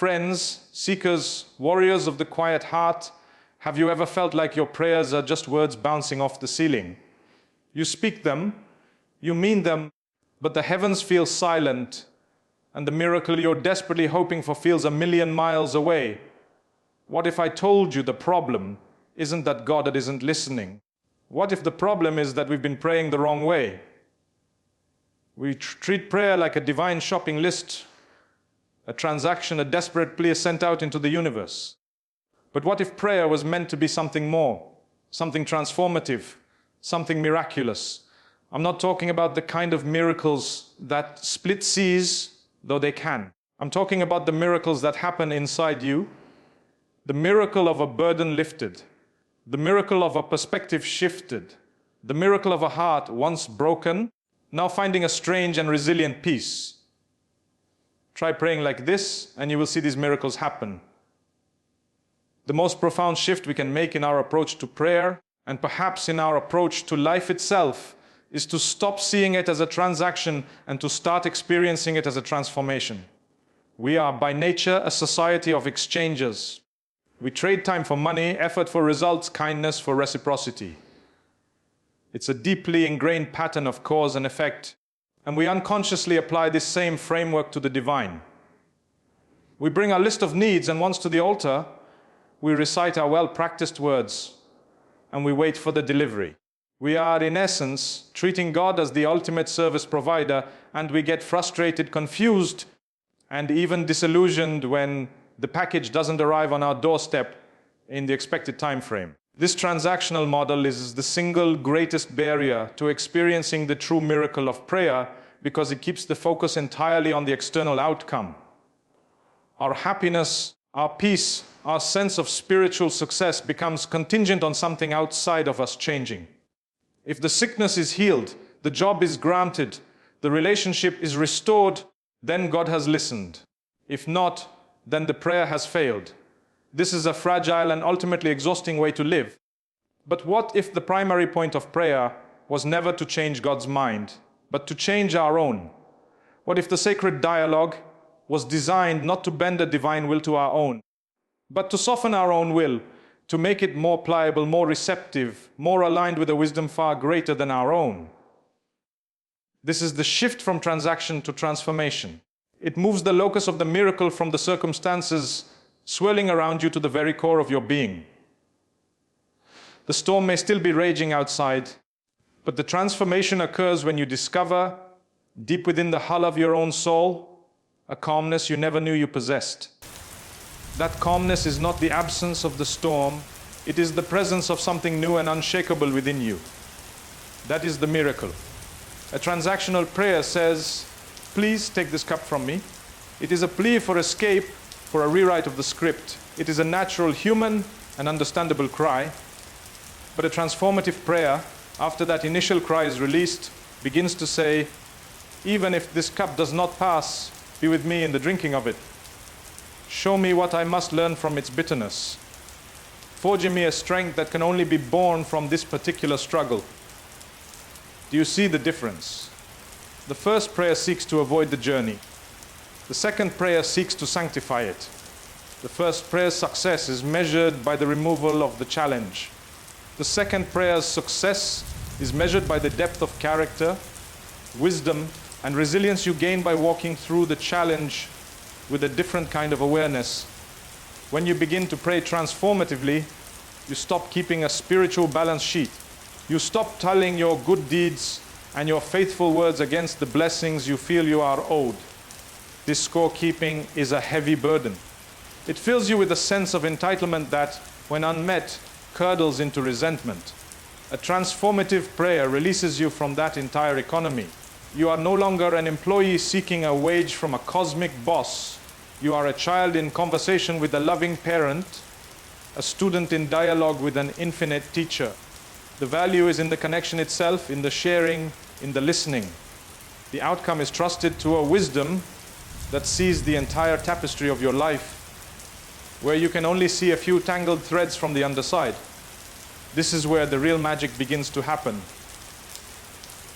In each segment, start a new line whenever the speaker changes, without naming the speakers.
Friends, seekers, warriors of the quiet heart, have you ever felt like your prayers are just words bouncing off the ceiling? You speak them, you mean them, but the heavens feel silent, and the miracle you're desperately hoping for feels a million miles away. What if I told you the problem isn't that God isn't listening? What if the problem is that we've been praying the wrong way? We treat prayer like a divine shopping list, a transaction, a desperate plea sent out into the universe. But what if prayer was meant to be something more, something transformative, something miraculous? I'm not talking about the kind of miracles that split seas, though they can. I'm talking about the miracles that happen inside you, the miracle of a burden lifted, the miracle of a perspective shifted, the miracle of a heart once broken, now finding a strange and resilient peace. Try praying like this, and you will see these miracles happen. The most profound shift we can make in our approach to prayer, and perhaps in our approach to life itself, is to stop seeing it as a transaction and to start experiencing it as a transformation. We are by nature a society of exchanges. We trade time for money, effort for results, kindness for reciprocity. It's a deeply ingrained pattern of cause and effect, and we unconsciously apply this same framework to the divine. We bring our list of needs and wants to the altar, we recite our well-practiced words, and we wait for the delivery. We are, in essence, treating God as the ultimate service provider, and we get frustrated, confused, and even disillusioned when the package doesn't arrive on our doorstep in the expected time frame. This transactional model is the single greatest barrier to experiencing the true miracle of prayer, because it keeps the focus entirely on the external outcome. Our happiness, our peace, our sense of spiritual success becomes contingent on something outside of us changing. If the sickness is healed, the job is granted, the relationship is restored, then God has listened. If not, then the prayer has failed. This is a fragile and ultimately exhausting way to live. But what if the primary point of prayer was never to change God's mind, but to change our own? What if the sacred dialogue was designed not to bend the divine will to our own, but to soften our own will, to make it more pliable, more receptive, more aligned with a wisdom far greater than our own? This is the shift from transaction to transformation. It moves the locus of the miracle from the circumstances swirling around you to the very core of your being. The storm may still be raging outside, but the transformation occurs when you discover, deep within the hull of your own soul, a calmness you never knew you possessed. That calmness is not the absence of the storm, it is the presence of something new and unshakable within you. That is the miracle. A transactional prayer says, please take this cup from me. It is a plea for escape, for a rewrite of the script. It is a natural, human, and understandable cry. But a transformative prayer, after that initial cry is released, begins to say, even if this cup does not pass, be with me in the drinking of it. Show me what I must learn from its bitterness. Forge in me a strength that can only be born from this particular struggle. Do you see the difference? The first prayer seeks to avoid the journey. The second prayer seeks to sanctify it. The first prayer's success is measured by the removal of the challenge. The second prayer's success is measured by the depth of character, wisdom, and resilience you gain by walking through the challenge with a different kind of awareness. When you begin to pray transformatively, you stop keeping a spiritual balance sheet. You stop tallying your good deeds and your faithful words against the blessings you feel you are owed. This scorekeeping is a heavy burden. It fills you with a sense of entitlement that, when unmet, curdles into resentment. A transformative prayer releases you from that entire economy. You are no longer an employee seeking a wage from a cosmic boss. You are a child in conversation with a loving parent, a student in dialogue with an infinite teacher. The value is in the connection itself, in the sharing, in the listening. The outcome is trusted to a wisdom that sees the entire tapestry of your life, where you can only see a few tangled threads from the underside. This is where the real magic begins to happen.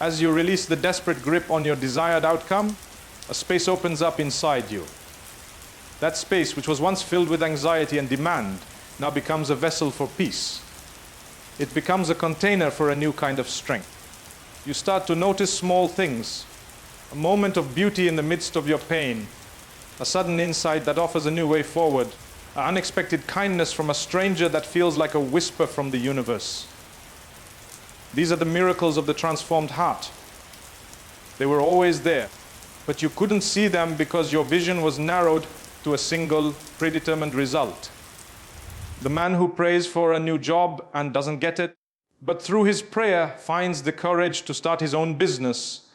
As you release the desperate grip on your desired outcome, a space opens up inside you. That space, which was once filled with anxiety and demand, now becomes a vessel for peace. It becomes a container for a new kind of strength. You start to notice small things, a moment of beauty in the midst of your pain, a sudden insight that offers a new way forward, an unexpected kindness from a stranger that feels like a whisper from the universe. These are the miracles of the transformed heart. They were always there, but you couldn't see them because your vision was narrowed to a single predetermined result. The man who prays for a new job and doesn't get it, but through his prayer finds the courage to start his own business,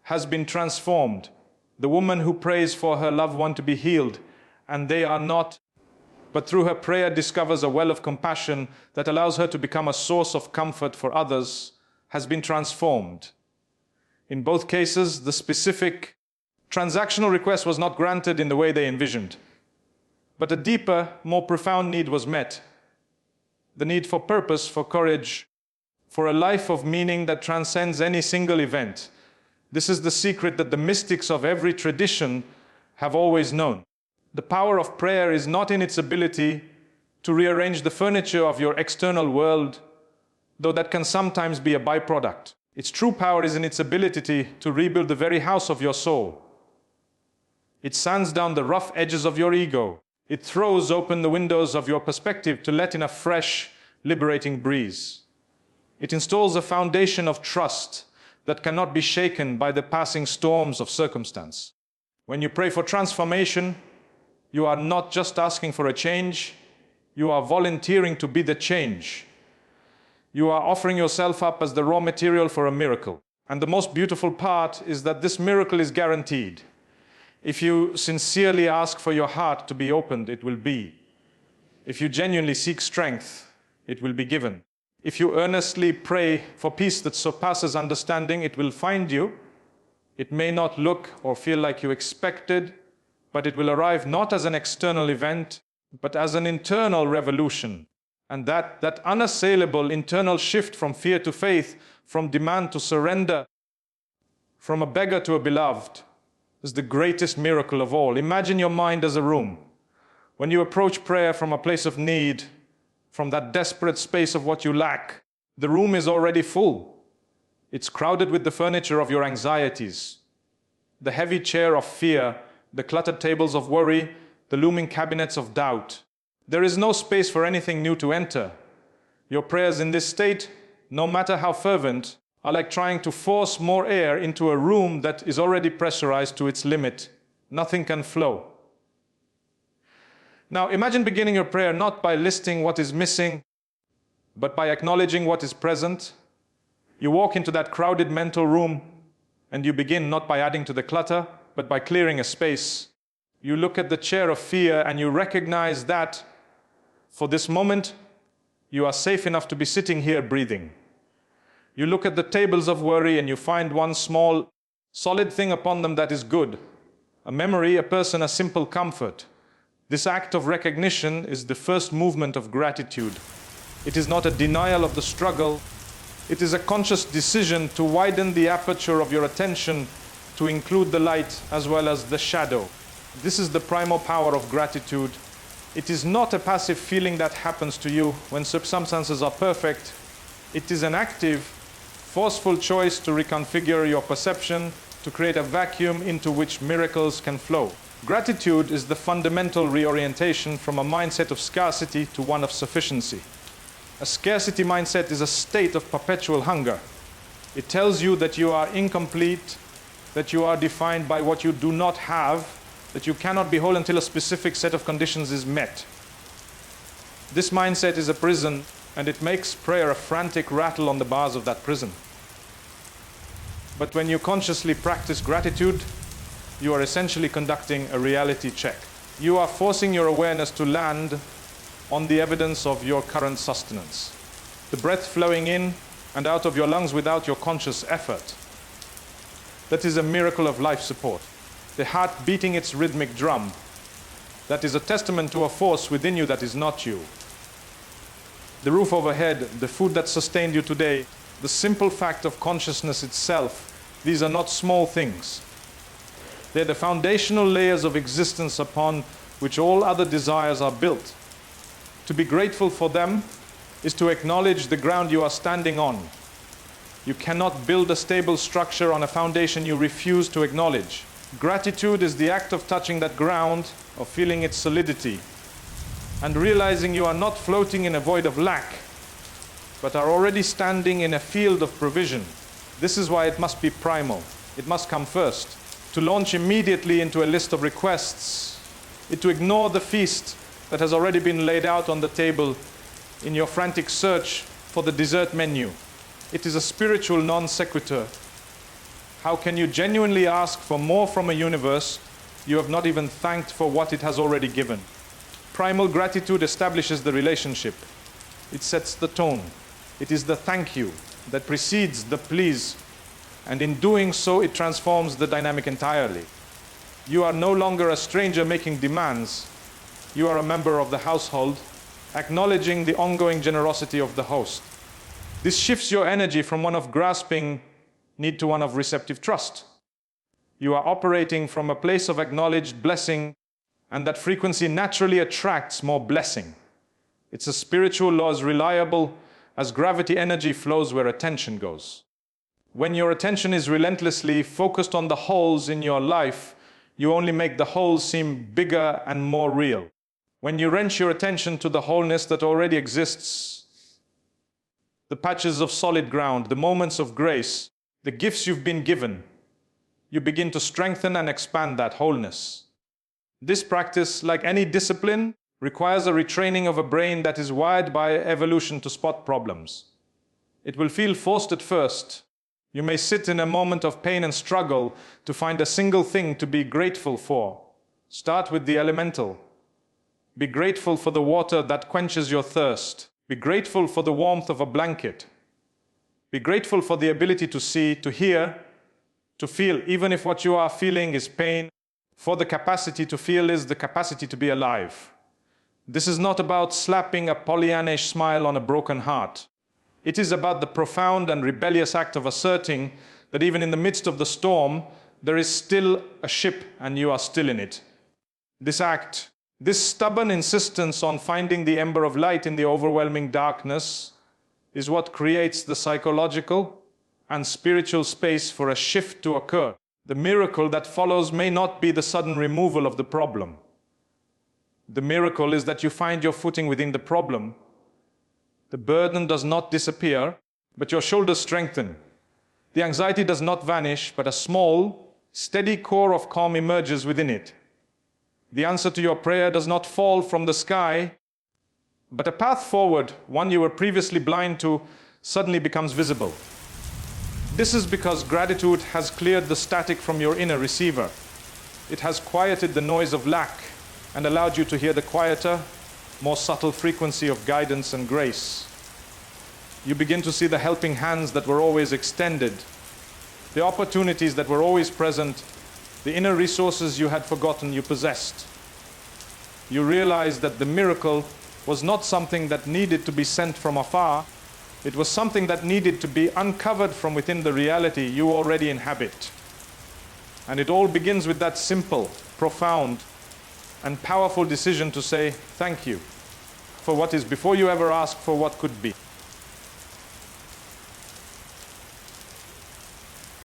has been transformed. The woman who prays for her loved one to be healed, and they are not, but through her prayer discovers a well of compassion that allows her to become a source of comfort for others, has been transformed. In both cases, the specific transactional request was not granted in the way they envisioned, but a deeper, more profound need was met. The need for purpose, for courage, for a life of meaning that transcends any single event. This is the secret that the mystics of every tradition have always known. The power of prayer is not in its ability to rearrange the furniture of your external world, though that can sometimes be a byproduct. Its true power is in its ability to rebuild the very house of your soul. It sands down the rough edges of your ego. It throws open the windows of your perspective to let in a fresh, liberating breeze. It installs a foundation of trust that cannot be shaken by the passing storms of circumstance. When you pray for transformation, you are not just asking for a change, you are volunteering to be the change. You are offering yourself up as the raw material for a miracle. And the most beautiful part is that this miracle is guaranteed. If you sincerely ask for your heart to be opened, it will be. If you genuinely seek strength, it will be given. If you earnestly pray for peace that surpasses understanding, it will find you. It may not look or feel like you expected, but it will arrive not as an external event, but as an internal revolution. And that unassailable internal shift from fear to faith, from demand to surrender, from a beggar to a beloved, is the greatest miracle of all. Imagine your mind as a room. When you approach prayer from a place of need, from that desperate space of what you lack, the room is already full. It's crowded with the furniture of your anxieties, the heavy chair of fear, the cluttered tables of worry, the looming cabinets of doubt. There is no space for anything new to enter. Your prayers in this state, no matter how fervent, are like trying to force more air into a room that is already pressurized to its limit. Nothing can flow. Now imagine beginning your prayer not by listing what is missing, but by acknowledging what is present. You walk into that crowded mental room and you begin not by adding to the clutter, but by clearing a space. You look at the chair of fear and you recognize that for this moment, you are safe enough to be sitting here breathing. You look at the tables of worry and you find one small, solid thing upon them that is good. A memory, a person, a simple comfort. This act of recognition is the first movement of gratitude. It is not a denial of the struggle. It is a conscious decision to widen the aperture of your attention to include the light as well as the shadow. This is the primal power of gratitude. It is not a passive feeling that happens to you when circumstances are perfect. It is an active, forceful choice to reconfigure your perception, to create a vacuum into which miracles can flow. Gratitude is the fundamental reorientation from a mindset of scarcity to one of sufficiency. A scarcity mindset is a state of perpetual hunger. It tells you that you are incomplete, that you are defined by what you do not have, that you cannot be whole until a specific set of conditions is met. This mindset is a prison, and it makes prayer a frantic rattle on the bars of that prison. But when you consciously practice gratitude, you are essentially conducting a reality check. You are forcing your awareness to land on the evidence of your current sustenance. The breath flowing in and out of your lungs without your conscious effort. That is a miracle of life support. The heart beating its rhythmic drum. That is a testament to a force within you that is not you. The roof overhead, the food that sustained you today, the simple fact of consciousness itself, these are not small things. They're the foundational layers of existence upon which all other desires are built. To be grateful for them is to acknowledge the ground you are standing on. You cannot build a stable structure on a foundation you refuse to acknowledge. Gratitude is the act of touching that ground, of feeling its solidity, and realizing you are not floating in a void of lack, but are already standing in a field of provision. This is why it must be primal. It must come first. To launch immediately into a list of requests is to ignore the feast that has already been laid out on the table in your frantic search for the dessert menu. It is a spiritual non sequitur. How can you genuinely ask for more from a universe you have not even thanked for what it has already given? Primal gratitude establishes the relationship. It sets the tone. It is the thank you that precedes the please, and in doing so it transforms the dynamic entirely. You are no longer a stranger making demands. You are a member of the household, acknowledging the ongoing generosity of the host. This shifts your energy from one of grasping need to one of receptive trust. You are operating from a place of acknowledged blessing, and that frequency naturally attracts more blessing. It's a spiritual law as reliable as gravity energy flows where attention goes. When your attention is relentlessly focused on the holes in your life, you only make the holes seem bigger and more real. When you wrench your attention to the wholeness that already exists, the patches of solid ground, the moments of grace, the gifts you've been given, you begin to strengthen and expand that wholeness. This practice, like any discipline, requires a retraining of a brain that is wired by evolution to spot problems. It will feel forced at first. You may sit in a moment of pain and struggle to find a single thing to be grateful for. Start with the elemental. Be grateful for the water that quenches your thirst. Be grateful for the warmth of a blanket. Be grateful for the ability to see, to hear, to feel, even if what you are feeling is pain. For the capacity to feel is the capacity to be alive. This is not about slapping a Pollyannish smile on a broken heart. It is about the profound and rebellious act of asserting that even in the midst of the storm, there is still a ship and you are still in it. This act, this stubborn insistence on finding the ember of light in the overwhelming darkness, is what creates the psychological and spiritual space for a shift to occur. The miracle that follows may not be the sudden removal of the problem. The miracle is that you find your footing within the problem. The burden does not disappear, but your shoulders strengthen. The anxiety does not vanish, but a small, steady core of calm emerges within it. The answer to your prayer does not fall from the sky, but a path forward, one you were previously blind to, suddenly becomes visible. This is because gratitude has cleared the static from your inner receiver. It has quieted the noise of lack and allowed you to hear the quieter, more subtle frequency of guidance and grace. You begin to see the helping hands that were always extended, the opportunities that were always present, the inner resources you had forgotten you possessed. You realize that the miracle was not something that needed to be sent from afar. It was something that needed to be uncovered from within the reality you already inhabit. And it all begins with that simple, profound, and powerful decision to say thank you for what is before you ever ask for what could be.